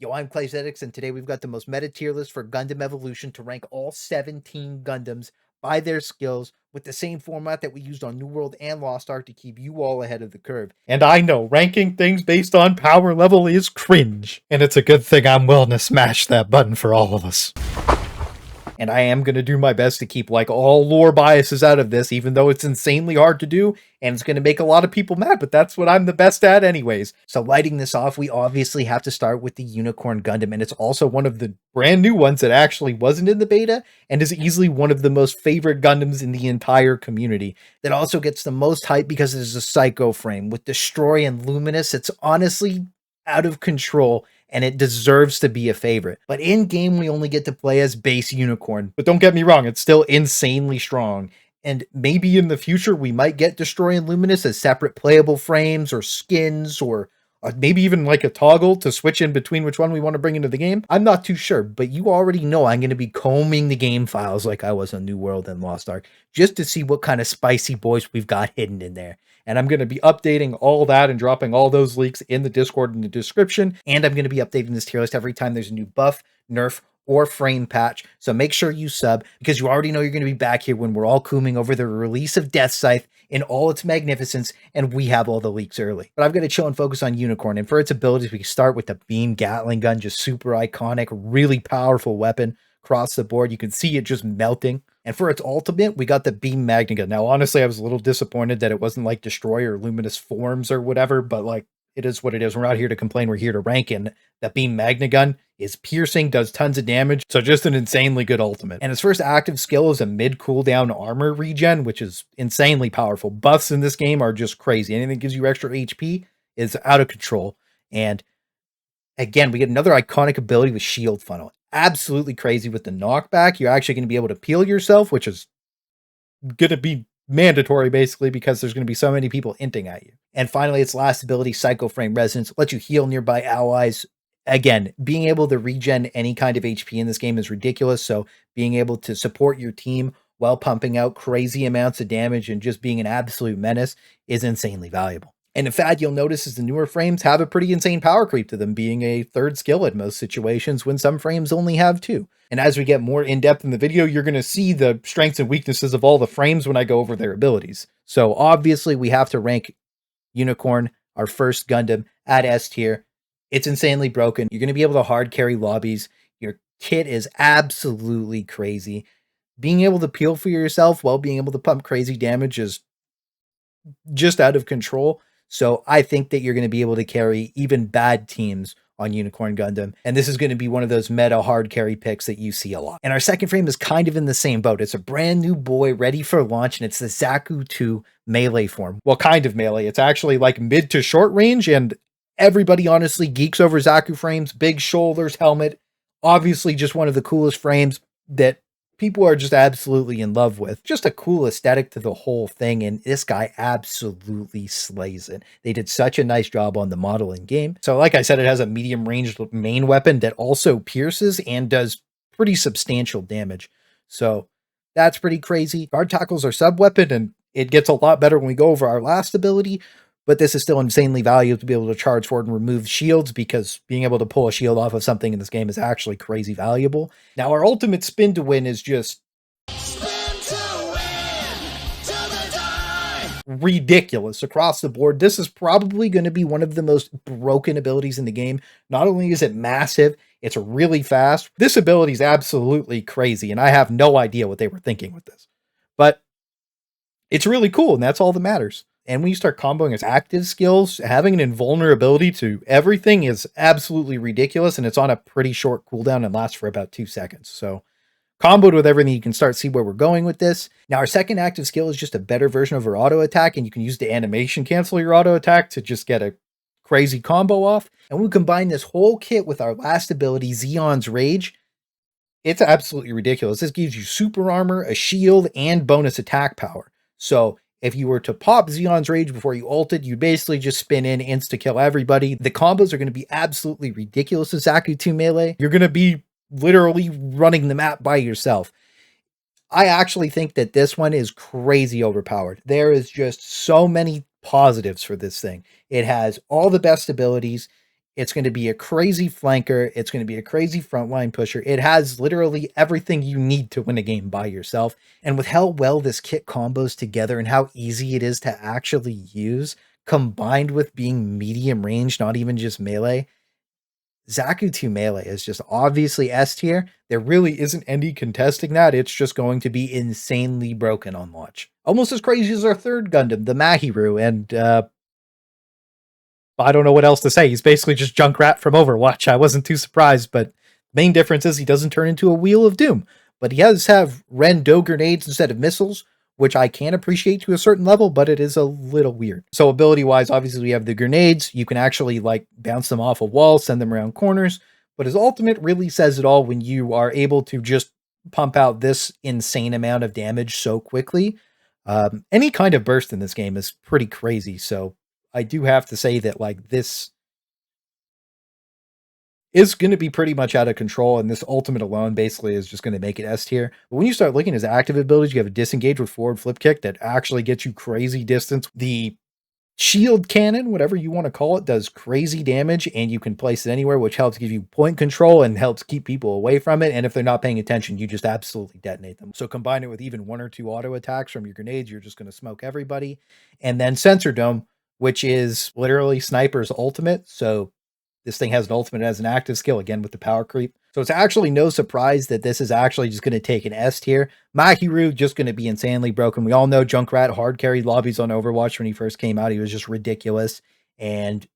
Yo, I'm Claysthetics, and today we've got the most meta tier list for Gundam Evolution to rank all 17 Gundams by their skills with the same format that we used on New World and Lost Ark to keep you all ahead of the curve. And I know ranking things based on power level is cringe, and it's a good thing I'm willing to smash that button for all of us. And I am going to do my best to keep like all lore biases out of this, even though it's insanely hard to do and it's going to make a lot of people mad, but that's what I'm the best at anyways. So lighting this off, we obviously have to start with the Unicorn Gundam, and it's also one of the brand new ones that actually wasn't in the beta and is easily one of the most favorite Gundams in the entire community. That also gets the most hype because it is a psycho frame with Destroy and Luminous. It's honestly out of control, and it deserves to be a favorite. But in game, we only get to play as base Unicorn. But don't get me wrong, it's still insanely strong. And maybe in the future, we might get Destroy and Luminous as separate playable frames or skins, or maybe even like a toggle to switch in between which one we want to bring into the game. I'm not too sure, but you already know I'm going to be combing the game files like I was on New World and Lost Ark, just to see what kind of spicy boys we've got hidden in there. And I'm going to be updating all that and dropping all those leaks in the Discord in the description. And I'm going to be updating this tier list every time there's a new buff, nerf, or frame patch. So make sure you sub, because you already know you're going to be back here when we're all cooming over the release of Death Scythe in all its magnificence, and we have all the leaks early. But I'm going to chill and focus on Unicorn, and for its abilities, we start with the Beam Gatling Gun, just super iconic, really powerful weapon across the board. You can see it just melting. And for its ultimate, we got the Beam Magna Gun. Now, honestly, I was a little disappointed that it wasn't like Destroy or Luminous Forms or whatever, but like, it is what it is. We're not here to complain. We're here to rank in. That Beam Magna Gun is piercing, does tons of damage. So just an insanely good ultimate. And its first active skill is a mid cooldown armor regen, which is insanely powerful. Buffs in this game are just crazy. Anything that gives you extra HP is out of control. And again, we get another iconic ability with Shield Funnel. Absolutely crazy with the knockback. You're actually going to be able to peel yourself, which is going to be mandatory basically because there's going to be so many people hinting at you. And finally, its last ability, Psycho Frame Resonance, lets you heal nearby allies. Again, being able to regen any kind of HP in this game is ridiculous. So being able to support your team while pumping out crazy amounts of damage and just being an absolute menace is insanely valuable. And in fact, you'll notice is the newer frames have a pretty insane power creep to them, being a third skill in most situations when some frames only have two. And as we get more in-depth in the video, you're going to see the strengths and weaknesses of all the frames when I go over their abilities. So obviously we have to rank Unicorn, our first Gundam, at S tier. It's insanely broken. You're going to be able to hard carry lobbies. Your kit is absolutely crazy. Being able to peel for yourself while being able to pump crazy damage is just out of control. So I think that you're going to be able to carry even bad teams on Unicorn Gundam. And this is going to be one of those meta hard carry picks that you see a lot. And our second frame is kind of in the same boat. It's a brand new boy ready for launch, and it's the Zaku 2 melee form. Well, kind of melee. It's actually like mid to short range, and everybody honestly geeks over Zaku frames. Big shoulders, helmet. Obviously just one of the coolest frames that people are just absolutely in love with. Just a cool aesthetic to the whole thing, and this guy absolutely slays it. They did such a nice job on the model in game. So like I said, it has a medium range main weapon that also pierces and does pretty substantial damage. So that's pretty crazy. Guard tackles are sub weapon, and it gets a lot better when we go over our last ability. But this is still insanely valuable to be able to charge forward and remove shields, because being able to pull a shield off of something in this game is actually crazy valuable. Now, our ultimate spin to win is just ridiculous across the board. This is probably going to be one of the most broken abilities in the game. Not only is it massive, it's really fast. This ability is absolutely crazy, and I have no idea what they were thinking with this. But it's really cool, and that's all that matters. And when you start comboing its active skills, having an invulnerability to everything is absolutely ridiculous, and it's on a pretty short cooldown and lasts for about 2 seconds. So comboed with everything, you can start to see where we're going with this. Now, our second active skill is just a better version of our auto attack, and you can use the animation cancel your auto attack to just get a crazy combo off. And we combine this whole kit with our last ability, Zeon's Rage. It's absolutely ridiculous. This gives you super armor, a shield, and bonus attack power. So if you were to pop Zeon's Rage before you ulted, you basically just spin in, insta-kill everybody. The combos are going to be absolutely ridiculous with Zaku 2 melee. You're going to be literally running the map by yourself. I actually think that this one is crazy overpowered. There is just so many positives for this thing. It has all the best abilities. It's going to be a crazy flanker. It's going to be a crazy frontline pusher. It has literally everything you need to win a game by yourself. And with how well this kit combos together and how easy it is to actually use, combined with being medium range, not even just melee, Zaku 2 melee is just obviously S tier. There really isn't any contesting that. It's just going to be insanely broken on launch. Almost as crazy as our third Gundam, the Mahiroo, and I don't know what else to say. He's basically just Junkrat from Overwatch. I wasn't too surprised, but the main difference is he doesn't turn into a Wheel of Doom. But he does have Rendo grenades instead of missiles, which I can appreciate to a certain level, but it is a little weird. So ability-wise, obviously we have the grenades. You can actually like bounce them off a wall, send them around corners. But his ultimate really says it all when you are able to just pump out this insane amount of damage so quickly. Any kind of burst in this game is pretty crazy, so I do have to say that like this is going to be pretty much out of control, and this ultimate alone basically is just going to make it S tier. But when you start looking at his active abilities, you have a disengage with forward flip kick that actually gets you crazy distance. The shield cannon, whatever you want to call it, does crazy damage, and you can place it anywhere, which helps give you point control and helps keep people away from it. And if they're not paying attention, you just absolutely detonate them. So combine it with even 1 or 2 auto attacks from your grenades, you're just going to smoke everybody. And then Sensor Dome, which is literally Sniper's ultimate. So this thing has an ultimate as an active skill, again with the power creep. So it's actually no surprise that this is actually just going to take an S tier. Mahiroo just going to be insanely broken. We all know Junkrat hard carried lobbies on Overwatch when he first came out. He was just ridiculous. And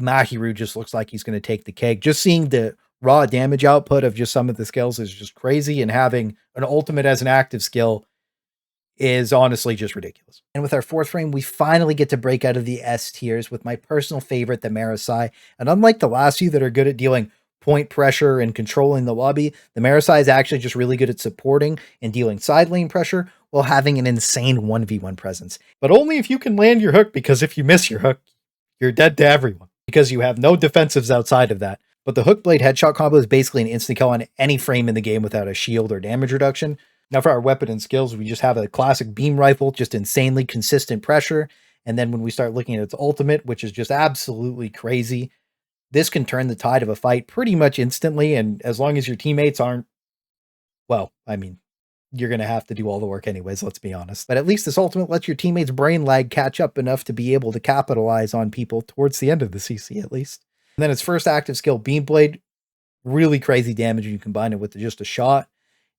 Mahiroo just looks like he's going to take the cake. Just seeing the raw damage output of just some of the skills is just crazy. And having an ultimate as an active skill is honestly just ridiculous. And with our fourth frame, we finally get to break out of the S tiers with my personal favorite, the Marasai. And unlike the last few that are good at dealing point pressure and controlling the lobby, the Marasai is actually just really good at supporting and dealing side lane pressure while having an insane 1v1 presence. But only if you can land your hook, because if you miss your hook, you're dead to everyone, because you have no defensives outside of that. But the hook blade headshot combo is basically an instant kill on any frame in the game without a shield or damage reduction. Now for our weapon and skills, we just have a classic beam rifle, just insanely consistent pressure. And then when we start looking at its ultimate, which is just absolutely crazy, this can turn the tide of a fight pretty much instantly. And as long as your teammates aren't, well, I mean, you're going to have to do all the work anyways, let's be honest. But at least this ultimate lets your teammates' brain lag catch up enough to be able to capitalize on people towards the end of the CC at least. And then its first active skill, Beam Blade, really crazy damage when you combine it with just a shot.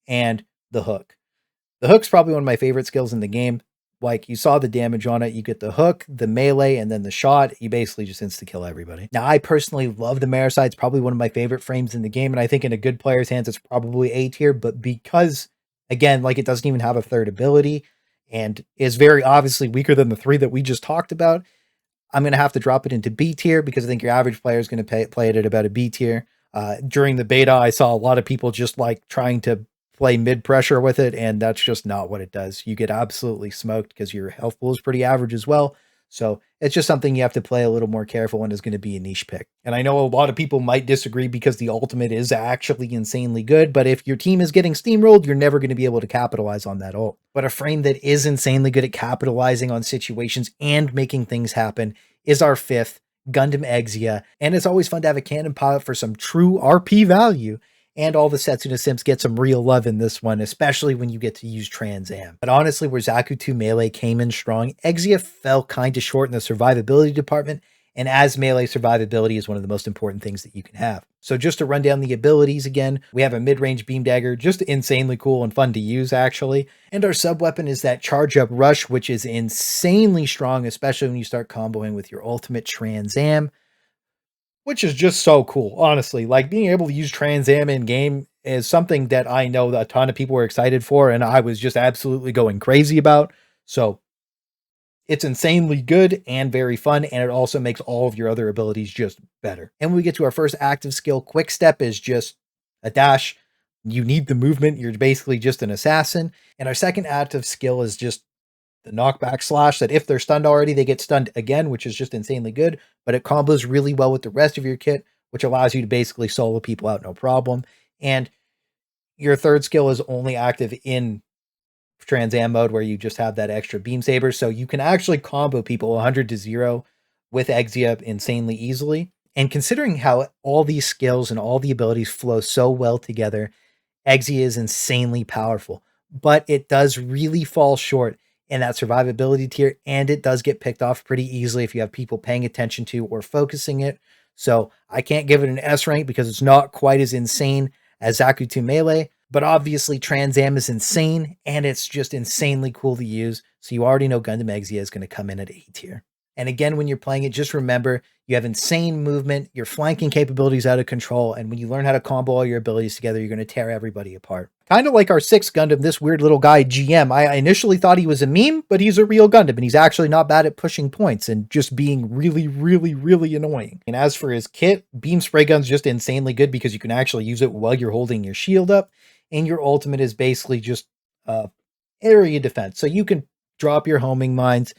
And the hook. The hook's probably one of my favorite skills in the game. Like, you saw the damage on it. You get the hook, the melee, and then the shot. You basically just insta-kill everybody. Now, I personally love the Marasai. It's probably one of my favorite frames in the game, and I think in a good player's hands, it's probably A tier. But because, again, like, it doesn't even have a third ability and is very obviously weaker than the 3 that we just talked about, I'm going to have to drop it into B tier because I think your average player is going to play it at about a B tier. During the beta, I saw a lot of people just, like, trying to play mid pressure with it, and that's just not what it does. You get absolutely smoked because your health pool is pretty average as well. So it's just something you have to play a little more careful and is going to be a niche pick. And I know a lot of people might disagree because the ultimate is actually insanely good, but if your team is getting steamrolled, you're never going to be able to capitalize on that ult. But a frame that is insanely good at capitalizing on situations and making things happen is our fifth, Gundam Exia. And it's always fun to have a cannon pilot for some true RP value. And all the Setsuna Sims get some real love in this one, especially when you get to use Trans Am. But honestly, where Zaku 2 Melee came in strong, Exia fell kind of short in the survivability department, and as melee, survivability is one of the most important things that you can have. So just to run down the abilities again, we have a mid-range beam dagger, just insanely cool and fun to use actually. And our sub-weapon is that Charge Up Rush, which is insanely strong, especially when you start comboing with your ultimate Trans Am, which is just so cool, honestly. Like, being able to use Trans Am in game is something that I know that a ton of people were excited for, and I was just absolutely going crazy about. So it's insanely good and very fun, and it also makes all of your other abilities just better. And when we get to our first active skill, Quick Step is just a dash. You need the movement. You're basically just an assassin. And our second active skill is just the knockback slash, that if they're stunned already, they get stunned again, which is just insanely good, but it combos really well with the rest of your kit, which allows you to basically solo people out no problem. And your third skill is only active in Trans Am mode, where you just have that extra beam saber, so you can actually combo people 100 to 0 with Exia insanely easily. And considering how all these skills and all the abilities flow so well together, Exia is insanely powerful, but it does really fall short in that survivability tier, and it does get picked off pretty easily if you have people paying attention to or focusing it. So I can't give it an S rank because it's not quite as insane as Zaku 2 Melee, but obviously Trans Am is insane, and it's just insanely cool to use. So you already know Gundam Exia is going to come in at A tier. And again, when you're playing it, just remember you have insane movement, your flanking capabilities out of control, and when you learn how to combo all your abilities together, you're going to tear everybody apart. Kind of like our 6th Gundam, this weird little guy, GM. I initially thought he was a meme, but he's a real Gundam, and he's actually not bad at pushing points and just being really, really, really annoying. And as for his kit, Beam Spray Gun's just insanely good because you can actually use it while you're holding your shield up, and your ultimate is basically just area defense. So you can drop your homing mines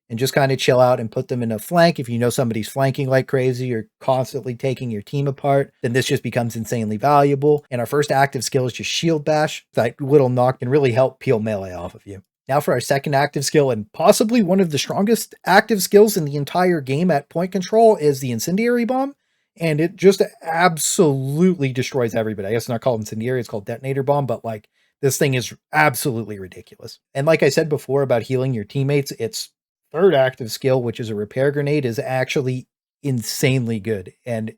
and just kind of chill out and put them in a flank. If you know somebody's flanking like crazy, you're constantly taking your team apart, then this just becomes insanely valuable. And our first active skill is just Shield Bash. That little knock can really help peel melee off of you. Now for our second active skill, and possibly one of the strongest active skills in the entire game at point control, is the Incendiary Bomb. And it just absolutely destroys everybody. I guess it's not called Incendiary, it's called Detonator Bomb, but like this thing is absolutely ridiculous. And like I said before about healing your teammates, it's third active skill, which is a repair grenade, is actually insanely good. And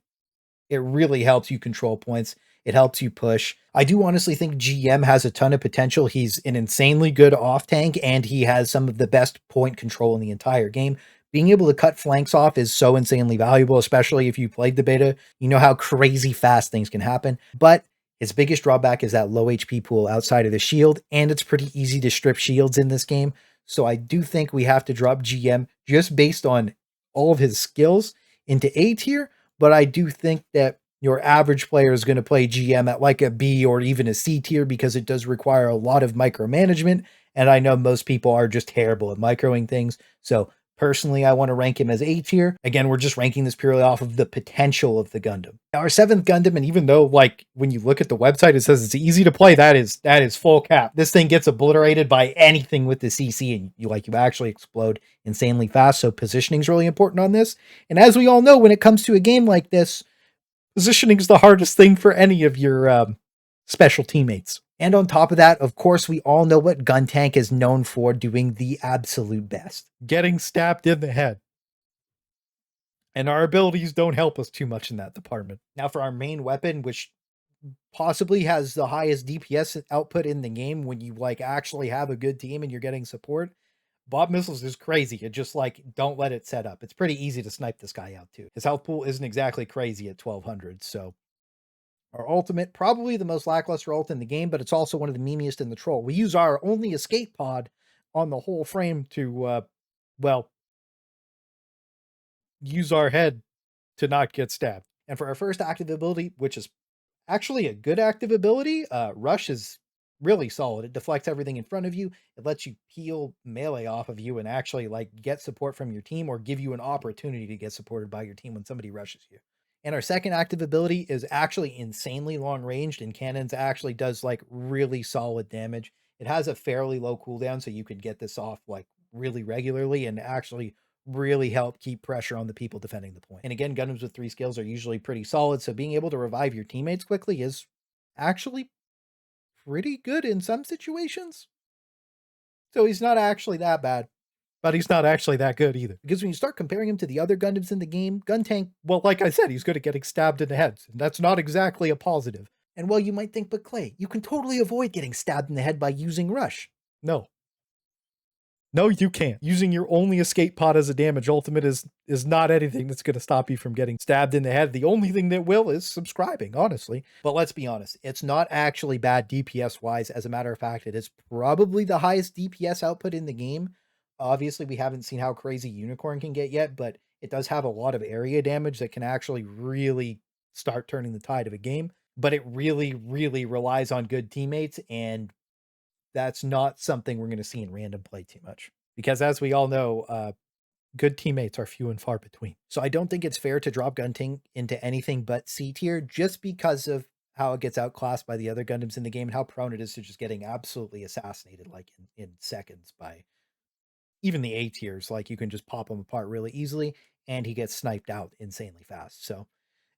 it really helps you control points. It helps you push. I do honestly think GM has a ton of potential. He's an insanely good off tank, and he has some of the best point control in the entire game. Being able to cut flanks off is so insanely valuable, especially if you played the beta. You know how crazy fast things can happen. But his biggest drawback is that low HP pool outside of the shield, and it's pretty easy to strip shields in this game. So I do think we have to drop GM just based on all of his skills into A tier, but I do think that your average player is going to play GM at like a B or even a C tier because it does require a lot of micromanagement, and I know most people are just terrible at microing things. So personally, I want to rank him as A tier. Again, we're just ranking this purely off of the potential of the Gundam. Now, our 7th Gundam, and even though like when you look at the website, it says it's easy to play, that is full cap. This thing gets obliterated by anything with the CC, and you actually explode insanely fast. So positioning is really important on this. And as we all know, when it comes to a game like this, positioning is the hardest thing for any of your special teammates. And on top of that, of course, we all know what Guntank is known for doing the absolute best. Getting stabbed in the head. And our abilities don't help us too much in that department. Now for our main weapon, which possibly has the highest DPS output in the game when you actually have a good team and you're getting support, Bob Missiles is crazy. It just don't let it set up. It's pretty easy to snipe this guy out too. His health pool isn't exactly crazy at 1200, so our ultimate, probably the most lackluster ult in the game, but it's also one of the memeiest in the troll. We use our only escape pod on the whole frame to, use our head to not get stabbed. And for our first active ability, which is actually a good active ability, Rush is really solid. It deflects everything in front of you. It lets you peel melee off of you and actually get support from your team or give you an opportunity to get supported by your team when somebody rushes you. And our second active ability is actually insanely long ranged, and cannons actually does really solid damage. It has a fairly low cooldown, so you could get this off really regularly and actually really help keep pressure on the people defending the point. And again, Gundams with 3 skills are usually pretty solid, so being able to revive your teammates quickly is actually pretty good in some situations. So he's not actually that bad, but he's not actually that good either. Because when you start comparing him to the other Gundams in the game, Guntank, well, like I said, he's good at getting stabbed in the head. And that's not exactly a positive. And well, you might think, but Clay, you can totally avoid getting stabbed in the head by using Rush. No. No, you can't. Using your only escape pod as a damage ultimate is not anything that's going to stop you from getting stabbed in the head. The only thing that will is subscribing, honestly. But let's be honest, it's not actually bad DPS-wise. As a matter of fact, it is probably the highest DPS output in the game. Obviously, we haven't seen how crazy Unicorn can get yet, but it does have a lot of area damage that can actually really start turning the tide of a game. But it really, really relies on good teammates, and that's not something we're going to see in random play too much. Because as we all know, good teammates are few and far between. So I don't think it's fair to drop Guntank into anything but C tier just because of how it gets outclassed by the other Gundams in the game and how prone it is to just getting absolutely assassinated in seconds by even the A tiers. You can just pop them apart really easily, and he gets sniped out insanely fast. So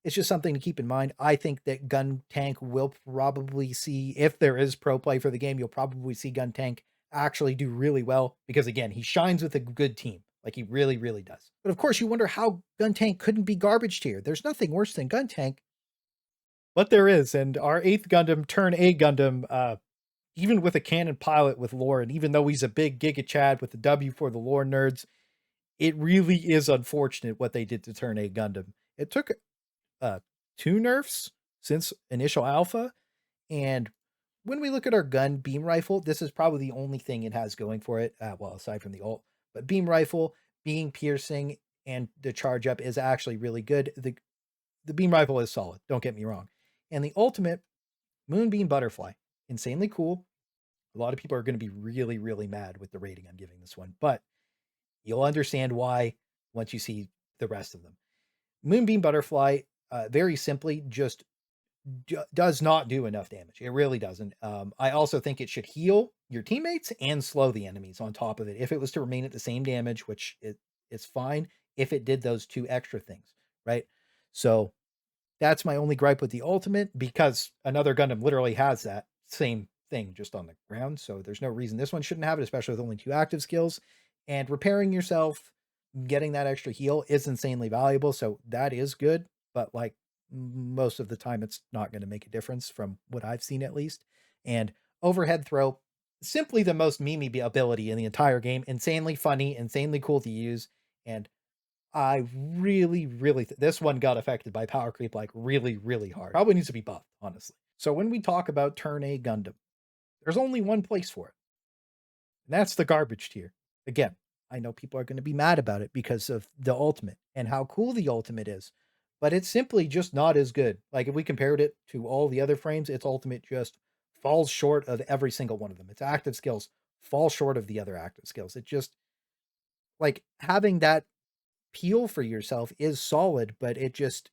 It's just something to keep in mind. I think that Guntank will probably see, if there is pro play for the game, you'll probably see Guntank actually do really well because, again, he shines with a good team. Like he really, really does. But of course, you wonder how Guntank couldn't be garbage tier. There's nothing worse than Guntank. But there is. And our 8th Gundam, Turn A Gundam, even with a canon pilot with lore, and even though he's a big Giga Chad with the W for the lore nerds, it really is unfortunate what they did to Turn A Gundam. It took 2 nerfs since initial alpha, and when we look at our gun beam rifle, this is probably the only thing it has going for it, well, aside from the ult, but beam rifle being piercing and the charge up is actually really good. The beam rifle is solid, don't get me wrong. And the ultimate, Moonbeam Butterfly, insanely cool. A lot of people are going to be really, really mad with the rating I'm giving this one, but you'll understand why once you see the rest of them. Moonbeam Butterfly, very simply, just does not do enough damage. It really doesn't. I also think it should heal your teammates and slow the enemies on top of it. If it was to remain at the same damage, which it's fine if it did those 2 extra things, right? So that's my only gripe with the ultimate, because another Gundam literally has that same thing just on the ground. So there's no reason this one shouldn't have it, especially with only 2 active skills. And repairing yourself, getting that extra heal is insanely valuable. So that is good. But like most of the time, it's not going to make a difference from what I've seen at least. And overhead throw, simply the most memey ability in the entire game. Insanely funny, insanely cool to use. And I really, really, this one got affected by power creep like really, really hard. Probably needs to be buffed, honestly. So when we talk about Turn A Gundam, there's only one place for it. And that's the garbage tier. Again, I know people are going to be mad about it because of the ultimate and how cool the ultimate is, but it's simply just not as good. Like if we compared it to all the other frames, its ultimate just falls short of every single one of them. Its active skills fall short of the other active skills. It just, like, having that peel for yourself is solid, but it just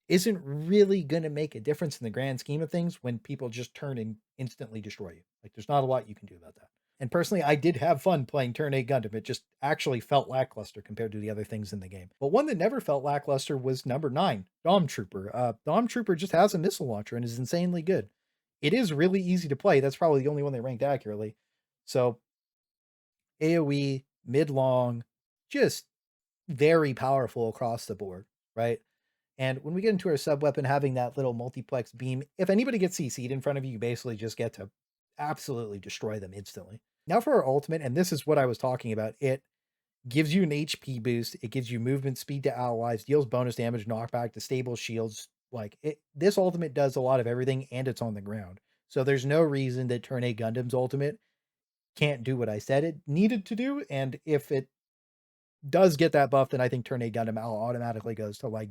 isn't really going to make a difference in the grand scheme of things when people just turn and instantly destroy you. Like there's not a lot you can do about that. And personally, I did have fun playing Turn A Gundam. It just actually felt lackluster compared to the other things in the game. But one that never felt lackluster was number 9, Dom Trooper. Dom Trooper just has a missile launcher and is insanely good. It is really easy to play. That's probably the only one they ranked accurately. So AoE, mid-long, just very powerful across the board, right? And when we get into our sub-weapon, having that little multiplex beam, if anybody gets CC'd in front of you, you basically just get to absolutely destroy them instantly. Now for our ultimate, and this is what I was talking about, it gives you an HP boost, it gives you movement speed to allies, deals bonus damage, knockback to stable shields. Like this ultimate does a lot of everything, and it's on the ground. So there's no reason that Turn A Gundam's ultimate can't do what I said it needed to do. And if it does get that buff, then I think Turn A Gundam automatically goes to like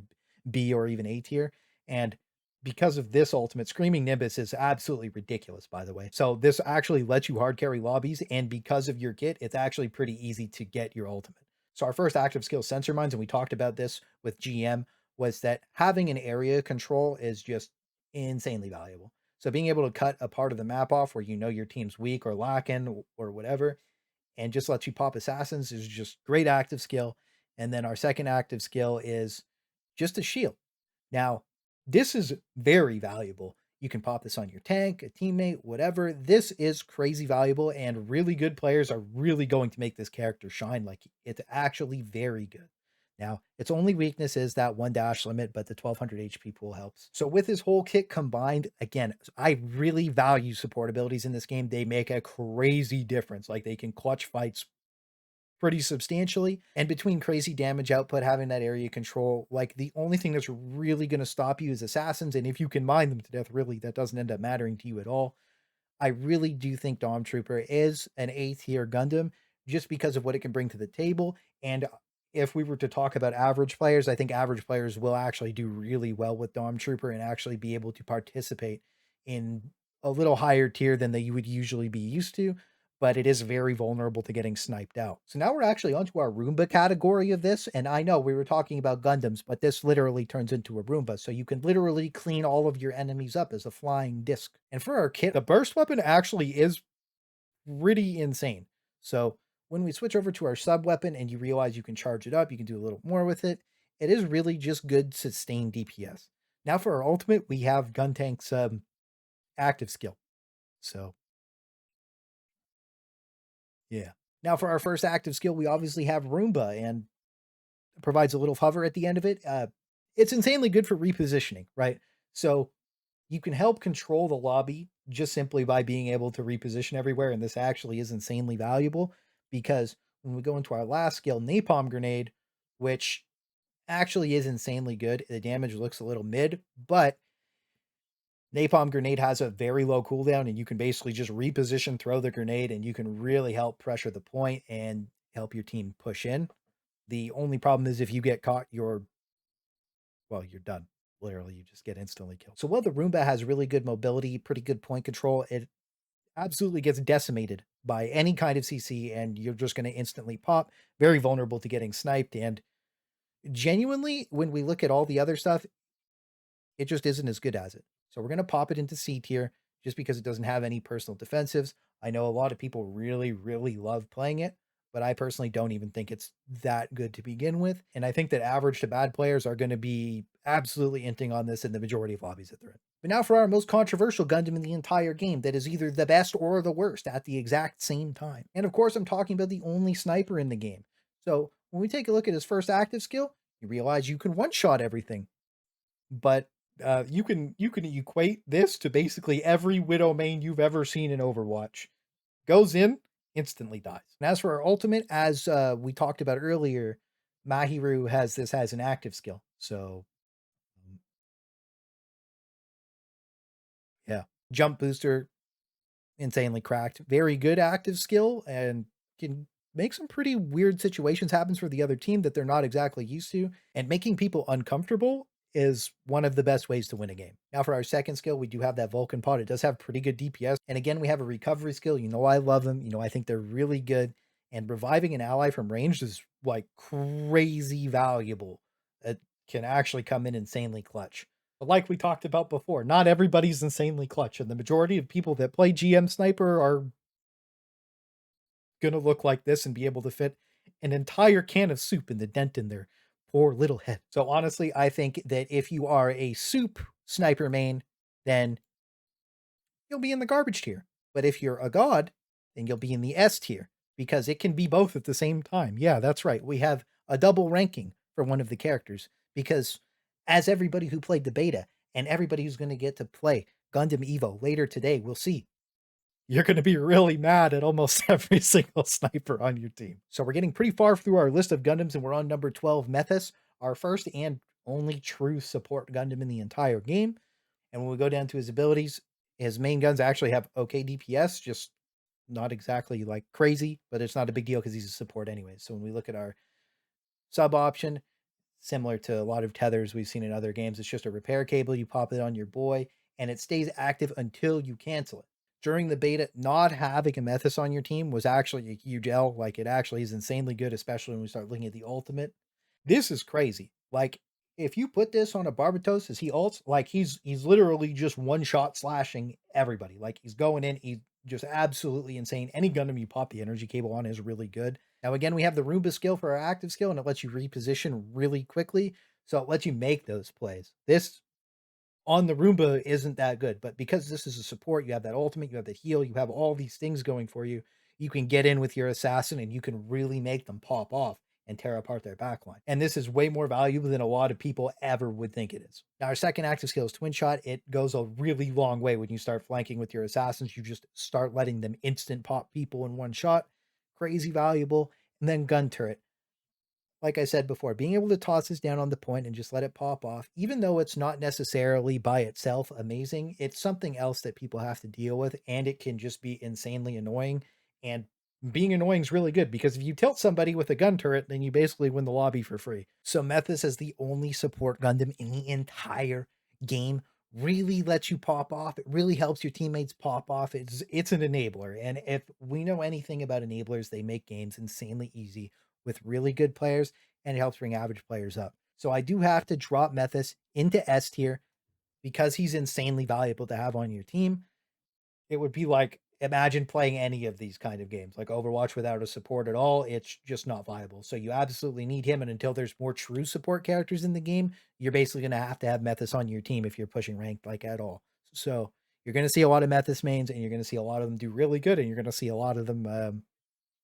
B or even A tier. And because of this ultimate, Screaming Nimbus is absolutely ridiculous, by the way. So this actually lets you hard carry lobbies, and because of your kit, it's actually pretty easy to get your ultimate. So our first active skill, Sensor Mines, and we talked about this with GM, was that having an area control is just insanely valuable. So being able to cut a part of the map off where you know your team's weak or lacking or whatever, and just lets you pop assassins is just great active skill. And then our second active skill is just a shield. Now, this is very valuable. You can pop this on your tank, a teammate, whatever. This is crazy valuable, and really good players are really going to make this character shine. Like it's actually very good. Now, its only weakness is that 1 dash limit, but the 1200 HP pool helps. So with his whole kit combined, again, I really value support abilities in this game. They make a crazy difference. Like they can clutch fights pretty substantially. And between crazy damage output, having that area control, like the only thing that's really going to stop you is assassins. And if you can mine them to death, really, that doesn't end up mattering to you at all. I really do think Dom Trooper is an A tier Gundam just because of what it can bring to the table. And if we were to talk about average players, I think average players will actually do really well with Dom Trooper and actually be able to participate in a little higher tier than they would usually be used to, but it is very vulnerable to getting sniped out. So now we're actually onto our Roomba category of this. And I know we were talking about Gundams, but this literally turns into a Roomba. So you can literally clean all of your enemies up as a flying disc. And for our kit, the burst weapon actually is pretty insane. So when we switch over to our sub weapon and you realize you can charge it up, you can do a little more with it. it is really just good sustained DPS. Now for our ultimate, we have Guntank's active skill. So yeah. Now for our first active skill, we obviously have Roomba, and it provides a little hover at the end of it. It's insanely good for repositioning, right? So you can help control the lobby just simply by being able to reposition everywhere, and this actually is insanely valuable because when we go into our last skill, Napalm Grenade, which actually is insanely good. The damage looks a little mid, but Napalm Grenade has a very low cooldown, and you can basically just reposition, throw the grenade, and you can really help pressure the point and help your team push in. The only problem is if you get caught, you're done. Literally, you just get instantly killed. So while the Roomba has really good mobility, pretty good point control, it absolutely gets decimated by any kind of CC, and you're just going to instantly pop. Very vulnerable to getting sniped, and genuinely, when we look at all the other stuff, it just isn't as good as it. So we're going to pop it into C tier just because it doesn't have any personal defensives. I know a lot of people really, really love playing it, but I personally don't even think it's that good to begin with. And I think that average to bad players are going to be absolutely inting on this in the majority of lobbies that they're in. But now for our most controversial Gundam in the entire game that is either the best or the worst at the exact same time. And of course, I'm talking about the only sniper in the game. So when we take a look at his first active skill, you realize you can one-shot everything. But you can equate this to basically every Widow main you've ever seen in Overwatch. Goes in, instantly dies. And as for our ultimate, as we talked about earlier, Mahiroo has this as an active skill. So yeah, jump booster, insanely cracked. Very good active skill and can make some pretty weird situations happen for the other team that they're not exactly used to. And making people uncomfortable is one of the best ways to win a game. Now for our second skill, we do have that Vulcan pod. It does have pretty good DPS. And again, we have a recovery skill. You know, I love them. You know, I think they're really good. And reviving an ally from range is like crazy valuable. It can actually come in insanely clutch. But like we talked about before, not everybody's insanely clutch. And the majority of people that play GM Sniper are going to look like this and be able to fit an entire can of soup in the dent in their poor little head. So honestly, I think that if you are a soup sniper main, then you'll be in the garbage tier. But if you're a god, then you'll be in the S tier because it can be both at the same time. Yeah, that's right. We have a double ranking for one of the characters because as everybody who played the beta and everybody who's going to get to play Gundam Evo later today will see, you're going to be really mad at almost every single sniper on your team. So we're getting pretty far through our list of Gundams, and we're on number 12, Methus, our first and only true support Gundam in the entire game. And when we go down to his abilities, his main guns actually have okay DPS, just not exactly like crazy, but it's not a big deal because he's a support anyway. So when we look at our sub option, similar to a lot of tethers we've seen in other games, it's just a repair cable. You pop it on your boy, and it stays active until you cancel it. During the beta, not having a Methus on your team was actually a huge L. Like, it actually is insanely good, especially when we start looking at the ultimate. This is crazy. Like, if you put this on a Barbatos as he ults, like he's literally just one shot slashing everybody. Like, he's going in, he's just absolutely insane. Any Gundam you pop the energy cable on is really good. Now, again, we have the Roomba skill for our active skill, and it lets you reposition really quickly. So it lets you make those plays. This on the Roomba isn't that good, but because this is a support, you have that ultimate, you have the heal, you have all these things going for you. You can get in with your assassin and you can really make them pop off and tear apart their backline. And this is way more valuable than a lot of people ever would think it is. Now, our second active skill is Twin Shot. It goes a really long way when you start flanking with your assassins. You just start letting them instant pop people in one shot. Crazy valuable. And then Gun Turret. Like I said before, being able to toss this down on the point and just let it pop off, even though it's not necessarily by itself amazing, it's something else that people have to deal with, and it can just be insanely annoying. And being annoying is really good because if you tilt somebody with a gun turret, then you basically win the lobby for free. So Methus is the only support Gundam in the entire game. Really lets you pop off. It really helps your teammates pop off. It's an enabler. And if we know anything about enablers, they make games insanely easy with really good players, and it helps bring average players up. So I do have to drop Methus into S tier because he's insanely valuable to have on your team. It would be like imagine playing any of these kind of games, like Overwatch without a support at all. It's just not viable. So you absolutely need him. And until there's more true support characters in the game, you're basically going to have Methus on your team if you're pushing ranked like at all. So you're going to see a lot of Methus mains, and you're going to see a lot of them do really good, and you're going to see a lot of them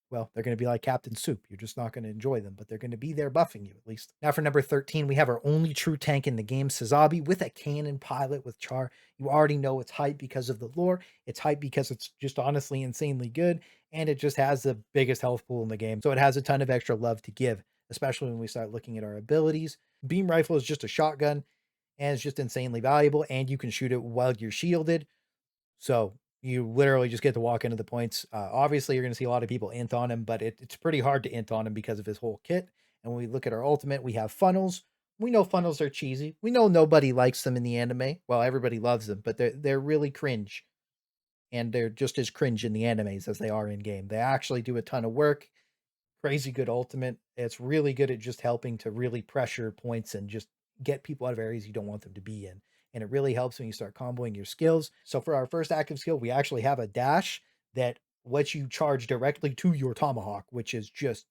well, they're going to be like Captain Soup. You're just not going to enjoy them, but they're going to be there buffing you at least. Now for number 13, we have our only true tank in the game, Sazabi, with a cannon pilot with Char. You already know it's hype because of the lore. It's hype because it's just honestly insanely good, and it just has the biggest health pool in the game. So it has a ton of extra love to give, especially when we start looking at our abilities. Beam rifle is just a shotgun, and it's just insanely valuable, and you can shoot it while you're shielded. So you literally just get to walk into the points. Obviously, you're going to see a lot of people int on him, but it's pretty hard to int on him because of his whole kit. And when we look at our ultimate, we have funnels. We know funnels are cheesy. We know nobody likes them in the anime. Well, everybody loves them, but they're really cringe. And they're just as cringe in the animes as they are in game. They actually do a ton of work. Crazy good ultimate. It's really good at just helping to really pressure points and just get people out of areas you don't want them to be in. And it really helps when you start comboing your skills. So for our first active skill, we actually have a dash that lets you charge directly to your tomahawk, which is just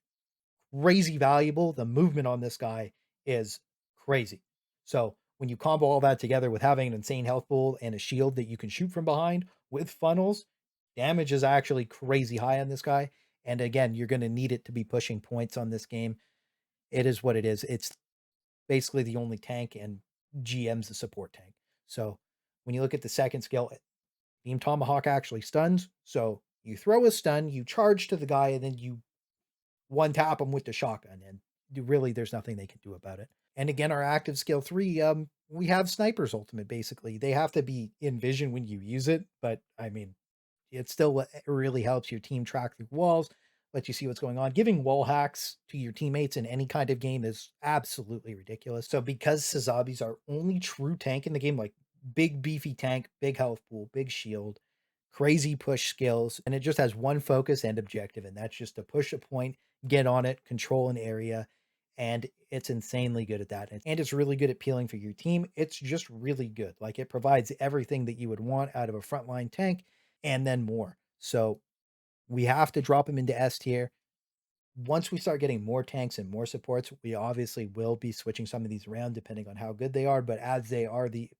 crazy valuable. The movement on this guy is crazy. So when you combo all that together with having an insane health pool and a shield that you can shoot from behind with funnels, damage is actually crazy high on this guy. And again, you're going to need it to be pushing points on this game. It is what it is. It's basically the only tank, and GM's the support tank. So when you look at the second skill, Beam Tomahawk actually stuns. So you throw a stun, you charge to the guy, and then you one tap him with the shotgun. And really, there's nothing they can do about it. And again, our active skill 3, we have Sniper's ultimate, basically. They have to be in vision when you use it, but I mean, it still really helps your team track through walls, let you see what's going on. Giving wall hacks to your teammates in any kind of game is absolutely ridiculous. So because Sazabi's our only true tank in the game, like big beefy tank, big health pool, big shield, crazy push skills, and it just has one focus and objective, and that's just to push a point, get on it, control an area, and it's insanely good at that. And it's really good at peeling for your team. It's just really good. Like it provides everything that you would want out of a frontline tank and then more. So we have to drop him into S tier. Once we start getting more tanks and more supports, we obviously will be switching some of these around depending on how good they are. But as they are the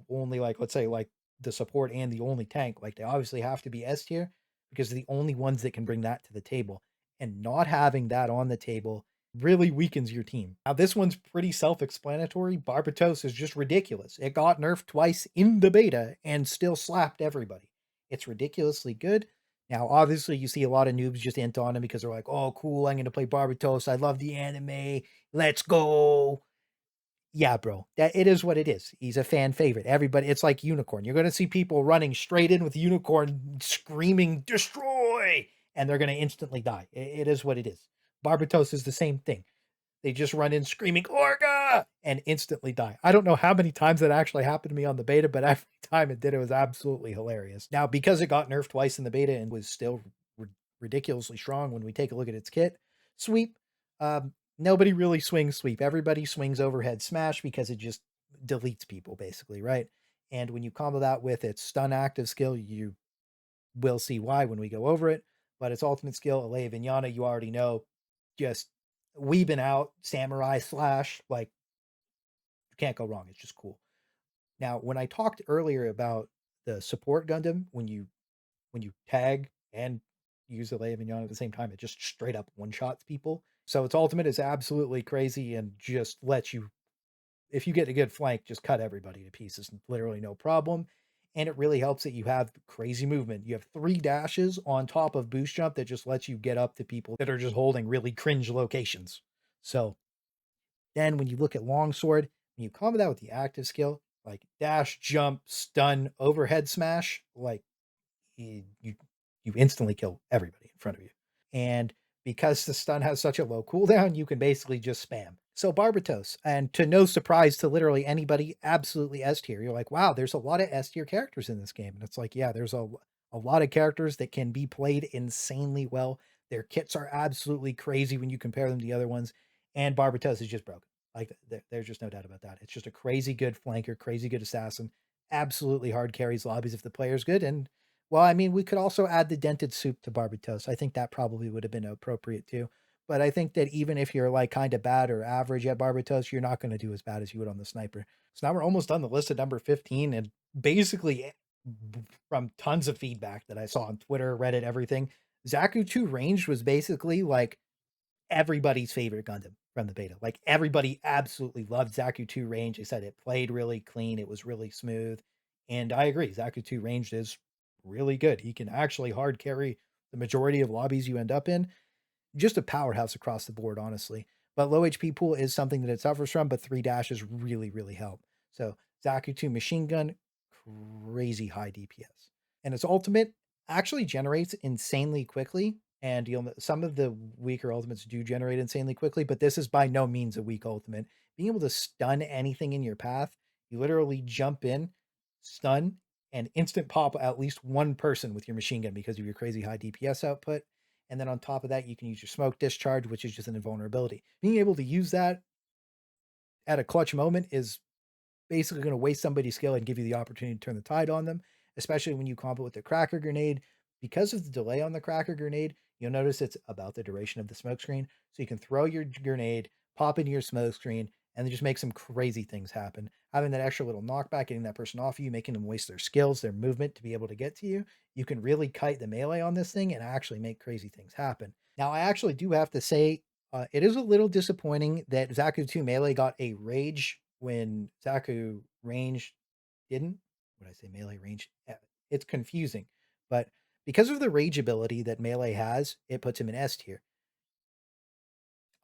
only, like, let's say, like the support and the only tank, like they obviously have to be S tier because they're the only ones that can bring that to the table. And not having that on the table really weakens your team. Now, this one's pretty self explanatory. Barbatos is just ridiculous. It got nerfed twice in the beta and still slapped everybody. It's ridiculously good. Now, obviously, you see a lot of noobs just int on him because they're like, oh, cool, I'm going to play Barbatos. I love the anime. Let's go. Yeah, bro, that it is what it is. He's a fan favorite. Everybody, it's like Unicorn. You're going to see people running straight in with Unicorn screaming, destroy, and they're going to instantly die. It is what it is. Barbatos is the same thing. They just run in screaming Orga and instantly die. I don't know how many times that actually happened to me on the beta, but every time it did, it was absolutely hilarious. Now, because it got nerfed twice in the beta and was still ridiculously strong when we take a look at its kit, sweep, nobody really swings sweep. Everybody swings overhead smash because it just deletes people basically, right? And when you combo that with its stun active skill, you will see why when we go over it. But its ultimate skill, Alea Vignana, you already know, just weaving out samurai slash, like you can't go wrong. It's just cool. Now, when I talked earlier about the support Gundam, when you tag and use the Leia Mignon at the same time, it just straight up one shots people. So its ultimate is absolutely crazy and just lets you, if you get a good flank, just cut everybody to pieces, literally no problem. And it really helps that you have crazy movement. You have 3 dashes on top of boost jump that just lets you get up to people that are just holding really cringe locations. So then when you look at longsword, when you combo that with the active skill, like dash, jump, stun, overhead smash, like you instantly kill everybody in front of you. And because the stun has such a low cooldown, you can basically just spam. So Barbatos, and to no surprise to literally anybody, absolutely S tier. You're like, wow, there's a lot of S tier characters in this game. And it's like, yeah, there's a lot of characters that can be played insanely well. Their kits are absolutely crazy when you compare them to the other ones. And Barbatos is just broken. Like, there's just no doubt about that. It's just a crazy good flanker, crazy good assassin, absolutely hard carries lobbies if the player's good. And Well, I mean, we could also add the dented soup to Barbatos. I think that probably would have been appropriate too. But I think that even if you're like kind of bad or average at Barbatos, you're not going to do as bad as you would on the sniper. So now we're almost done the list at number 15. And basically, from tons of feedback that I saw on Twitter, Reddit, everything, Zaku 2 Ranged was basically like everybody's favorite Gundam from the beta. Like everybody absolutely loved Zaku 2 Range. They said it played really clean, it was really smooth. And I agree, Zaku 2 Ranged is really good. He can actually hard carry the majority of lobbies you end up in. Just a powerhouse across the board, honestly. But low HP pool is something that it suffers from, but 3 dashes really, really help. So Zaku 2 machine gun, crazy high DPS. And its ultimate actually generates insanely quickly. And some of the weaker ultimates do generate insanely quickly, but this is by no means a weak ultimate. Being able to stun anything in your path, you literally jump in, stun, and instant pop at least one person with your machine gun because of your crazy high DPS output. And then on top of that, you can use your smoke discharge, which is just an invulnerability. Being able to use that at a clutch moment is basically going to waste somebody's skill and give you the opportunity to turn the tide on them, especially when you combo with the cracker grenade. Because of the delay on the cracker grenade, you'll notice it's about the duration of the smoke screen. So you can throw your grenade, pop into your smoke screen, and then just make some crazy things happen. Having that extra little knockback, getting that person off you, making them waste their skills, their movement to be able to get to you. You can really kite the melee on this thing and actually make crazy things happen. Now, I actually do have to say, it is a little disappointing that Zaku 2 Melee got a rage when Zaku range didn't. What I say, melee range? It's confusing, but because of the rage ability that melee has, it puts him in S tier.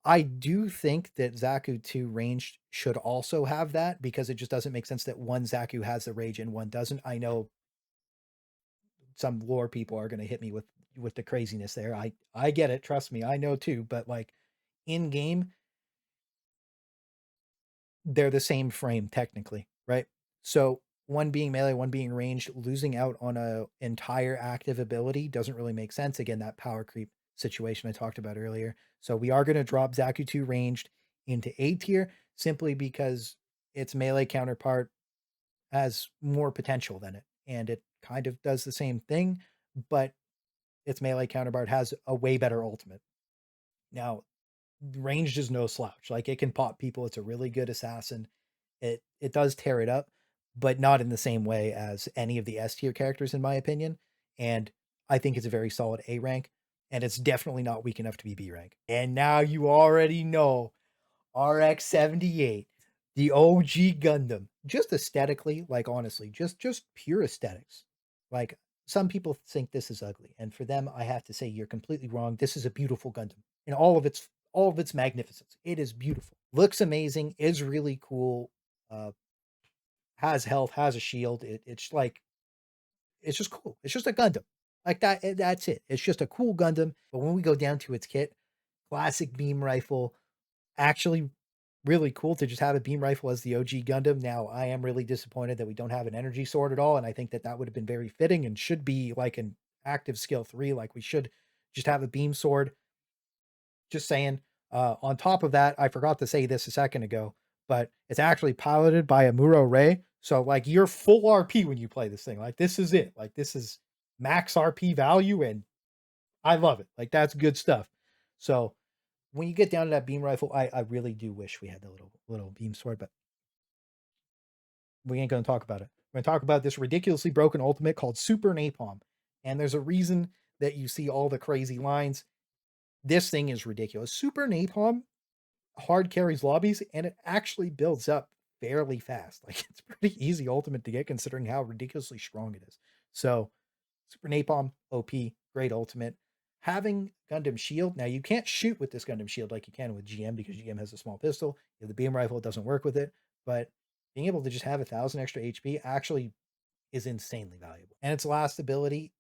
I do think that Zaku 2 ranged should also have that because it just doesn't make sense that one Zaku has the rage and one doesn't. I know some lore people are going to hit me with the craziness there. I get it, trust me, I know too, but like in game they're the same frame technically, right? So one being melee, one being ranged, losing out on a entire active ability doesn't really make sense. Again, that power creep situation I talked about earlier. So we are going to drop Zaku 2 ranged into A tier simply because its melee counterpart has more potential than it. And it kind of does the same thing, but its melee counterpart has a way better ultimate. Now, ranged is no slouch. Like it can pop people. It's a really good assassin. It does tear it up, but not in the same way as any of the S tier characters, in my opinion. And I think it's a very solid A rank, and it's definitely not weak enough to be B rank. And now you already know RX-78, the OG Gundam. Just aesthetically, like honestly, just pure aesthetics. Like some people think this is ugly, and for them, I have to say you're completely wrong. This is a beautiful Gundam in all of its magnificence. It is beautiful, looks amazing, is really cool. Uh, has health, has a shield. It's like it's just cool. It's just a Gundam like that. That's it. It's just a cool Gundam. But when we go down to its kit, classic beam rifle, actually really cool to just have a beam rifle as the OG Gundam. Now, I am really disappointed that we don't have an energy sword at all, and I think that that would have been very fitting and should be like an active skill 3. Like we should just have a beam sword. Just saying. On top of that, I forgot to say this a second ago, but it's actually piloted by a Muro Ray. So like you're full RP when you play this thing. Like this is it. Like this is max RP value, and I love it. Like that's good stuff. So when you get down to that beam rifle, I really do wish we had the little beam sword, but we ain't gonna talk about it. We're gonna talk about this ridiculously broken ultimate called Super Napalm. And there's a reason that you see all the crazy lines. This thing is ridiculous. Super Napalm hard carries lobbies, and it actually builds up fairly fast. Like it's pretty easy ultimate to get considering how ridiculously strong it is. So Super Napalm, OP, great ultimate. Having Gundam Shield. Now you can't shoot with this Gundam Shield like you can with GM because GM has a small pistol. You have the beam rifle, it doesn't work with it. But being able to just have 1,000 extra HP actually is insanely valuable. And its last ability,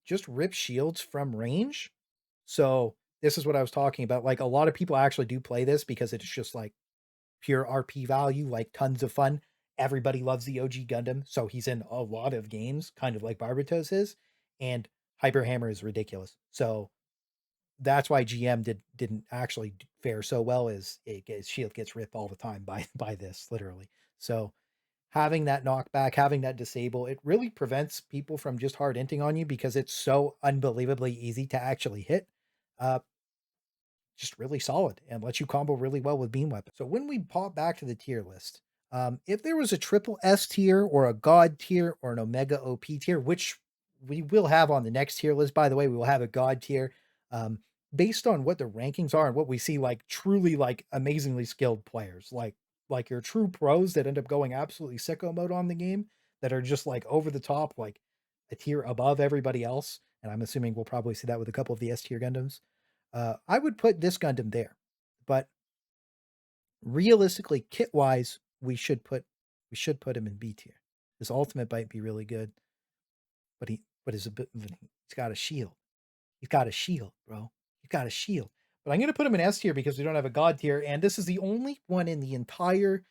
just rip shields from range. So this is what I was talking about. Like a lot of people actually do play this because it's just like pure RP value, like tons of fun. Everybody loves the OG Gundam, so he's in a lot of games, kind of like Barbatos is, and Hyper Hammer is ridiculous. So that's why GM didn't actually fare so well. Is shield gets ripped all the time by this literally. So having that knockback, having that disable, it really prevents people from just hard inting on you because it's so unbelievably easy to actually hit. Uh, just really solid and lets you combo really well with beam weapon. So when we pop back to the tier list, if there was a triple S tier or a God tier or an Omega OP tier, which we will have on the next tier list, by the way, we will have a God tier. Based on what the rankings are and what we see, like truly like amazingly skilled players, like your true pros that end up going absolutely sicko mode on the game, that are just like over the top, like a tier above everybody else. And I'm assuming we'll probably see that with a couple of the S tier Gundams. I would put this Gundam there, but realistically, kit wise, we should put him in B tier. His ultimate might be really good, but he's a bit. He's got a shield. He's got a shield, bro. He's got a shield. But I'm gonna put him in S tier because we don't have a God tier, and this is the only one in the entire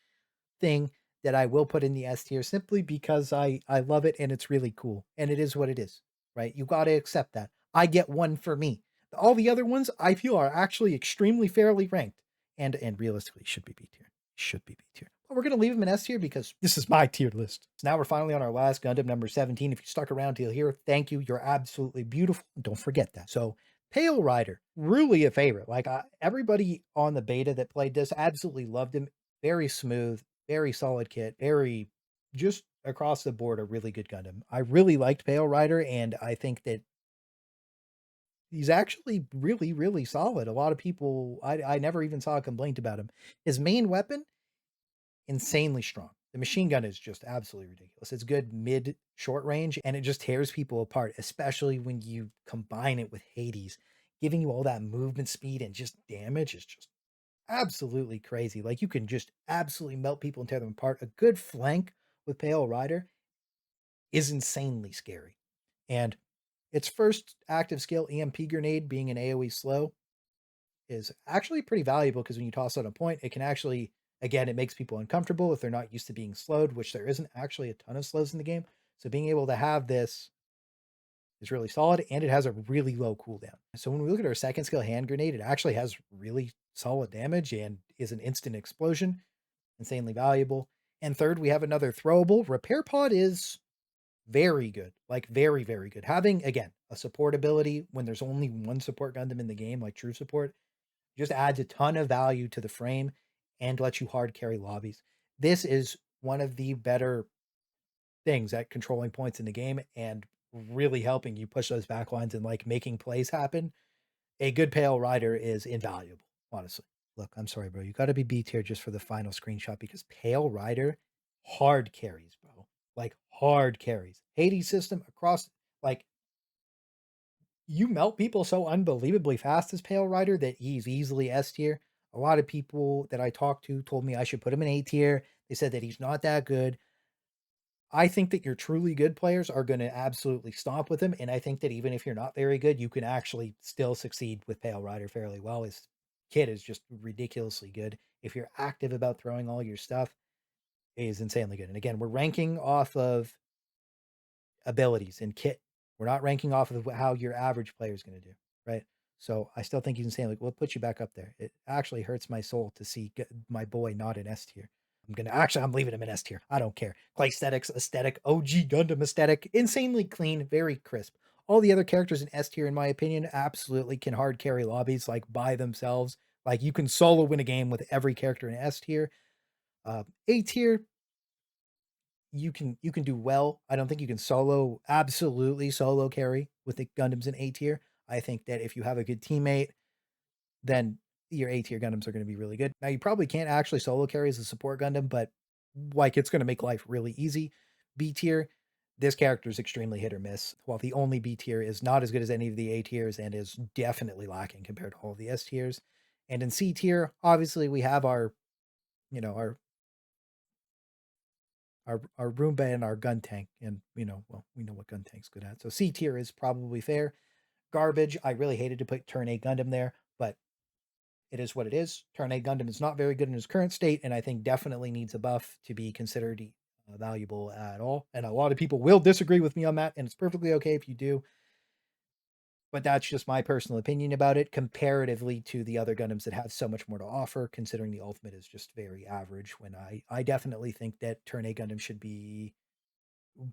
thing that I will put in the S tier simply because I love it and it's really cool and it is what it is, right? You got to accept that. I get one for me. All the other ones I feel are actually extremely fairly ranked and realistically should be B tier. Should be B tier. But we're going to leave them in S tier because this is my tier list. So now we're finally on our last Gundam, number 17. If you stuck around till here, thank you. You're absolutely beautiful. Don't forget that. So Pale Rider, really a favorite. Like everybody on the beta that played this absolutely loved him. Very smooth, very solid kit, very just across the board a really good Gundam. I really liked Pale Rider, and I think that he's actually really, really solid. A lot of people, I never even saw a complaint about him. His main weapon, insanely strong. The machine gun is just absolutely ridiculous. It's good mid short range, and it just tears people apart, especially when you combine it with Hades. Giving you all that movement speed and just damage is just absolutely crazy. Like you can just absolutely melt people and tear them apart. A good flank with Pale Rider is insanely scary. And its first active skill, EMP grenade, being an AoE slow, is actually pretty valuable because when you toss out a point, it can actually, again, it makes people uncomfortable if they're not used to being slowed, which there isn't actually a ton of slows in the game. So being able to have this is really solid, and it has a really low cooldown. So when we look at our second skill, hand grenade, it actually has really solid damage and is an instant explosion, insanely valuable. And third, we have another throwable. Repair pod is very good, like very, very good. Having, again, a support ability when there's only one support Gundam in the game, like true support, just adds a ton of value to the frame and lets you hard carry lobbies. This is one of the better things at controlling points in the game and really helping you push those backlines and like making plays happen. A good Pale Rider is invaluable, honestly. Look, I'm sorry, bro. You got to be B tier just for the final screenshot because Pale Rider hard carries, bro. Like hard carries. Hades system across, like you melt people so unbelievably fast as Pale Rider that he's easily S tier. A lot of people that I talked to told me I should put him in A tier. They said that he's not that good. I think that your truly good players are going to absolutely stomp with him. And I think that even if you're not very good, you can actually still succeed with Pale Rider fairly well. His kit is just ridiculously good. If you're active about throwing all your stuff, it is insanely good. And again, we're ranking off of abilities and kit. We're not ranking off of how your average player is going to do, right? So I still think he's insanely. We'll put you back up there. It actually hurts my soul to see my boy not in S tier. I'm leaving him in S tier. I don't care. Claysthetics aesthetic, OG Gundam aesthetic, insanely clean, very crisp. All the other characters in S tier, in my opinion, absolutely can hard carry lobbies like by themselves. Like you can solo win a game with every character in S tier. A tier, you can do well. I don't think you can absolutely solo carry with the Gundams in A tier. I think that if you have a good teammate, then your A tier Gundams are going to be really good. Now, you probably can't actually solo carry as a support Gundam, but like it's going to make life really easy. B tier, this character is extremely hit or miss. While the only B tier is not as good as any of the A tiers and is definitely lacking compared to all of the S tiers. And in C tier, obviously we have our, you know, our Roomba and our Guntank, and well, we know what Guntank's good at. So C tier is probably fair. Garbage. I really hated to put Turn A Gundam there, but it is what it is. Turn A Gundam is not very good in his current state, and I think definitely needs a buff to be considered valuable at all. And a lot of people will disagree with me on that, and it's perfectly okay if you do. But that's just my personal opinion about it comparatively to the other Gundams that have so much more to offer, considering the Ultimate is just very average. When I definitely think that Turn A Gundam should be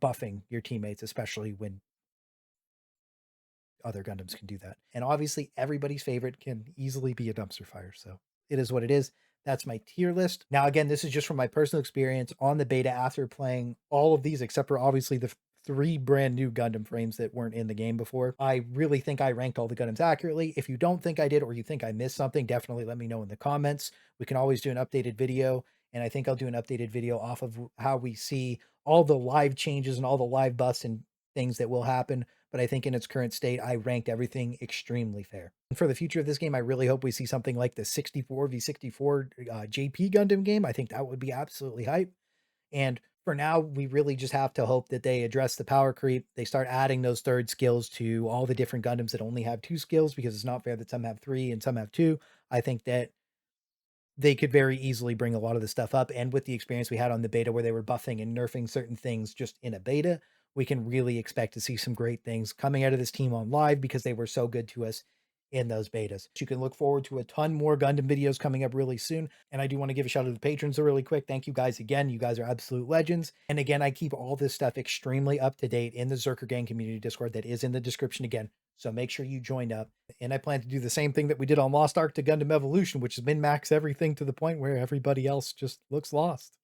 buffing your teammates, especially when other Gundams can do that. And obviously, everybody's favorite can easily be a dumpster fire. So it is what it is. That's my tier list. Now, again, this is just from my personal experience on the beta after playing all of these, except for obviously the 3 brand new Gundam frames that weren't in the game before. I really think I ranked all the Gundams accurately. If you don't think I did, or you think I missed something, definitely let me know in the comments. We can always do an updated video. And I think I'll do an updated video off of how we see all the live changes and all the live buffs and things that will happen. But I think in its current state, I ranked everything extremely fair. And for the future of this game, I really hope we see something like the 64v64 JP Gundam game. I think that would be absolutely hype. And for now, we really just have to hope that they address the power creep. They start adding those third skills to all the different Gundams that only have 2 skills, because it's not fair that some have 3 and some have 2. I think that they could very easily bring a lot of the stuff up. And with the experience we had on the beta where they were buffing and nerfing certain things just in a beta, we can really expect to see some great things coming out of this team on live, because they were so good to us in those betas. You can look forward to a ton more Gundam videos coming up really soon. And I do want to give a shout out to the patrons really quick. Thank you guys again. You guys are absolute legends. And again, I keep all this stuff extremely up to date in the ZERKERGANG community Discord that is in the description again. So make sure you join up. And I plan to do the same thing that we did on Lost Ark to Gundam Evolution, which is min-max everything to the point where everybody else just looks lost.